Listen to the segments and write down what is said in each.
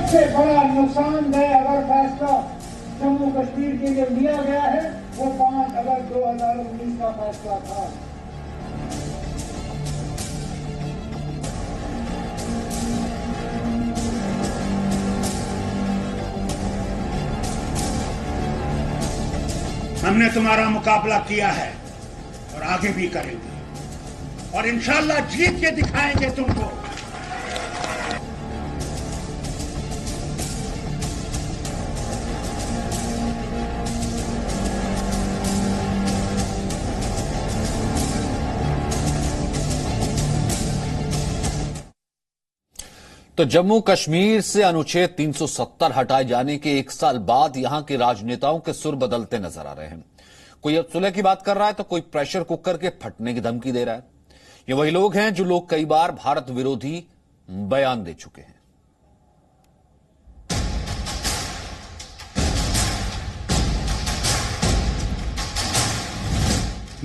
सबसे बड़ा नुकसानदेह अगर फैसला जम्मू कश्मीर के लिए लिया गया है वो 5 अगस्त 2019 का फैसला था। हमने तुम्हारा मुकाबला किया है और आगे भी करेंगे और इंशाअल्लाह जीत के दिखाएंगे तुमको। तो जम्मू कश्मीर से अनुच्छेद 370 हटाए जाने के 1 साल बाद यहां के राजनेताओं के सुर बदलते नजर आ रहे हैं। कोई अब सुलह की बात कर रहा है तो कोई प्रेशर कुकर के फटने की धमकी दे रहा है। ये वही लोग हैं जो लोग कई बार भारत विरोधी बयान दे चुके हैं।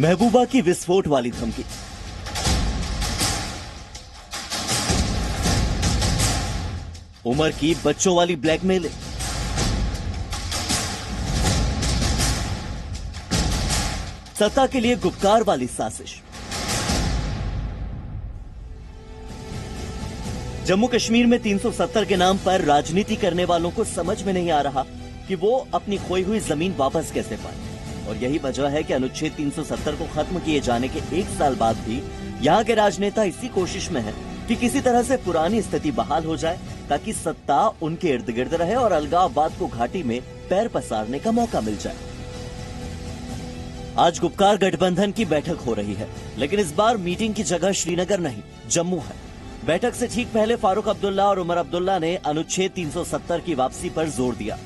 महबूबा की विस्फोट वाली धमकी, उमर की बच्चों वाली ब्लैकमेलिंग, सत्ता के लिए गुपकार वाली साजिश। जम्मू कश्मीर में 370 के नाम पर राजनीति करने वालों को समझ में नहीं आ रहा कि वो अपनी खोई हुई जमीन वापस कैसे पाए। और यही वजह है कि अनुच्छेद 370 को खत्म किए जाने के 1 साल बाद भी यहाँ के राजनेता इसी कोशिश में हैं कि किसी तरह से पुरानी स्थिति बहाल हो जाए ताकि सत्ता उनके इर्द गिर्द रहे और अलगाववाद को घाटी में पैर पसारने का मौका मिल जाए। आज गुपकार गठबंधन की बैठक हो रही है, लेकिन इस बार मीटिंग की जगह श्रीनगर नहीं जम्मू है। बैठक से ठीक पहले फारूक अब्दुल्ला और उमर अब्दुल्ला ने अनुच्छेद 370 की वापसी पर जोर दिया।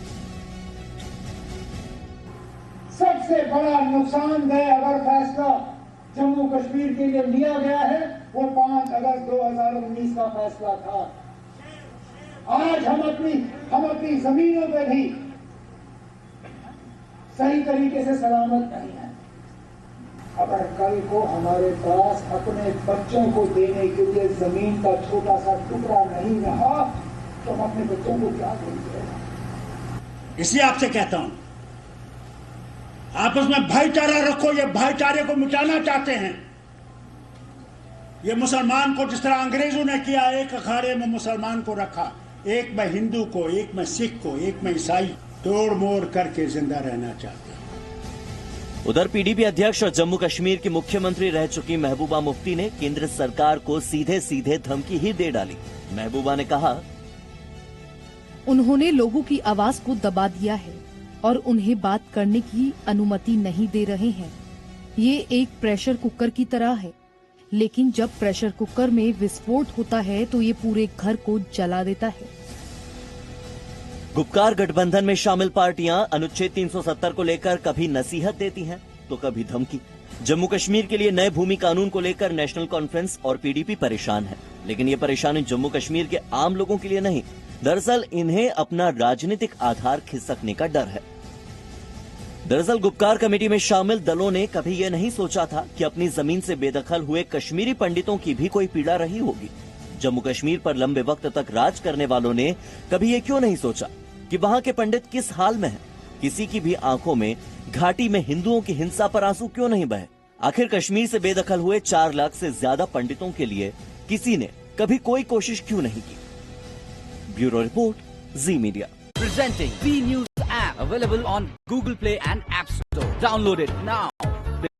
सबसे बड़ा नुकसानदेह अगर फैसला जम्मू कश्मीर के लिए लिया गया है वो 5 अगस्त 2019 का फैसला था। आज हम अपनी जमीनों पे भी सही तरीके से सलामत नहीं है। अगर कल को हमारे पास अपने बच्चों को देने के लिए जमीन का छोटा सा टुकड़ा नहीं रहा तो हम अपने बच्चों को क्या देंगे। इसलिए आपसे कहता हूं आपस में भाईचारा रखो। ये भाईचारे को मिटाना चाहते हैं। ये मुसलमान को जिस तरह अंग्रेजों ने किया, एक अखाड़े में मुसलमान को रखा, एक में हिंदू को, एक में सिख को, एक में ईसाई, तोड़ मोड़ करके जिंदा रहना चाहते हैं। उधर पीडीपी अध्यक्ष और जम्मू कश्मीर की मुख्यमंत्री रह चुकी महबूबा मुफ्ती ने केंद्र सरकार को सीधे सीधे धमकी ही दे डाली। महबूबा ने कहा, उन्होंने लोगों की आवाज को दबा दिया है और उन्हें बात करने की अनुमति नहीं दे रहे हैं। ये एक प्रेशर कुकर की तरह है, लेकिन जब प्रेशर कुकर में विस्फोट होता है तो ये पूरे घर को जला देता है। गुपकार गठबंधन में शामिल पार्टियां अनुच्छेद 370 को लेकर कभी नसीहत देती हैं तो कभी धमकी। जम्मू कश्मीर के लिए नए भूमि कानून को लेकर नेशनल कॉन्फ्रेंस और पीडीपी परेशान है, लेकिन ये परेशानी जम्मू कश्मीर के आम लोगों के लिए नहीं। दरअसल इन्हें अपना राजनीतिक आधार खिसकने का डर है। दरअसल गुपकार कमेटी में शामिल दलों ने कभी ये नहीं सोचा था कि अपनी जमीन से बेदखल हुए कश्मीरी पंडितों की भी कोई पीड़ा रही होगी। जम्मू कश्मीर पर लंबे वक्त तक राज करने वालों ने कभी ये क्यों नहीं सोचा कि वहां के पंडित किस हाल में हैं? किसी की भी आंखों में घाटी में हिंदुओं की हिंसा पर आंसू क्यों नहीं बहे? आखिर कश्मीर से बेदखल हुए 4 लाख से ज्यादा पंडितों के लिए किसी ने कभी कोई कोशिश क्यों नहीं की? Bureau report, ji media. Presenting B News app available on Google Play and App Store. Download it now.